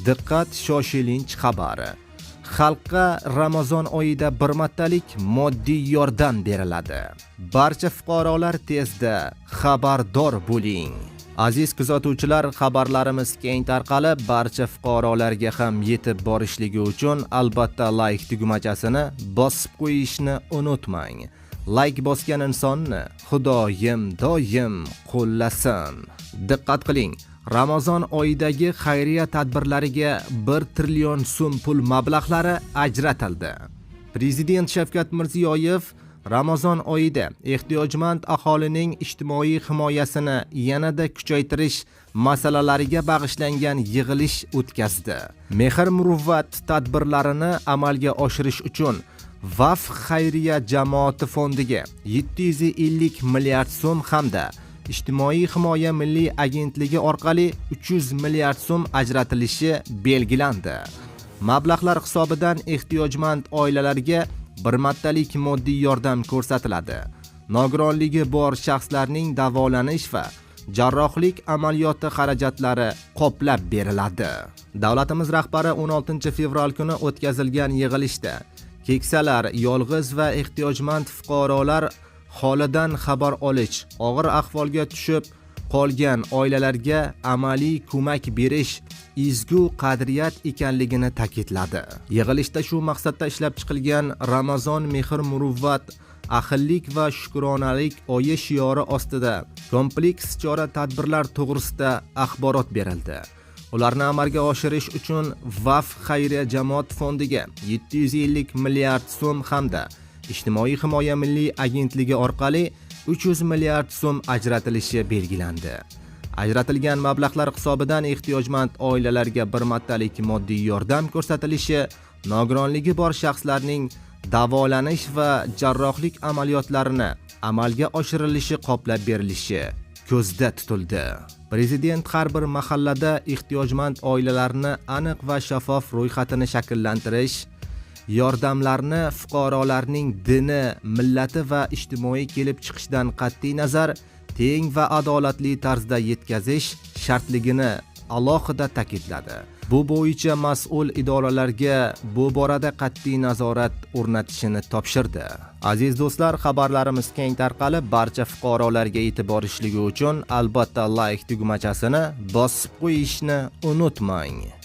Diqqat, shoshilinch xabari. Xalqqa Ramazon oyida bir martalik moddiy yordam beriladi. Barcha fuqarolar tezda xabardor bo'ling. Aziz kuzatuvchilar, xabarlarimiz keng tarqalib, barcha fuqarolarga ham yetib borishligi uchun albatta like tugmachasini bosib qo'yishni unutmang. Like bosgan insonni Xudoyim doim qo'llasin. Diqqat qiling. Ramazon oyidagi xayriya tadbirlariga 1 trillion so'm pul mablag'lari ajratildi. Prezident Shavkat Mirziyoyev Ramazon oyida ehtiyojmand aholining ijtimoiy himoyasini yanada kuchaytirish masalalariga bag'ishlangan yig'ilish o'tkazdi. Mehr muruvvat tadbirlarini amalga oshirish uchun Vaf xayriya jamoati fondiga 750 milliard so'm hamda Ijtimoiy himoya milliy agentligi orqali 300 milliard so'm ajratilishi belgilandi. Mablag'lar hisobidan ehtiyojmand oilalarga bir martalik moddiy yordam ko'rsatiladi. Nogironligi bor shaxslarning davolanish va jarrohlik amaliyoti xarajatlari qoplab beriladi. Davlatimiz rahbari 16 fevral kuni o'tkazilgan yig'ilishda keksalar, yolg'iz va ehtiyojmand fuqarolar holidan xabar olish, og'ir ahvolga tushib qolgan oilalarga amaliy ko'mak berish izgu qadriyat ekanligini ta'kidladi. Yig'ilishda shu maqsadda ishlab chiqilgan Ramazon mehr muruvvat, ahillik va shukronalik oyi shiori ostida kompleks chora-tadbirlar to'g'risida axborot berildi. Ularni amalga oshirish uchun Vaf xayriya jamoat fondiga 750 milliard so'm hamda Ijtimoiy himoya milliy agentligi orqali 300 milliard so'm ajratilishi belgilandi. Ajratilgan mablag'lar hisobidan ehtiyojmand oilalarga bir martalik moddiy yordam ko'rsatilishi, nogironligi bor shaxslarning davolanish va jarrohlik amaliyotlarini amalga oshirilishi qoplab berilishi ko'zda tutildi. Prezident har bir mahallada ehtiyojmand oilalarni aniq va shaffof ro'yxatini shakllantirish, yordamlarni fuqarolarning dini, millati va ijtimoiy kelib chiqishdan qat'iy nazar teng va adolatli tarzda yetkazish shartligini alohida ta'kidladi. Bu bo'yicha mas'ul idoralarga bu borada qat'iy nazorat o'rnatishini topshirdi. Aziz do'stlar, xabarlarimiz keng tarqalib, barcha fuqarolarga yetib borishligi uchun albatta like tugmachasini bosib qo'yishni unutmang.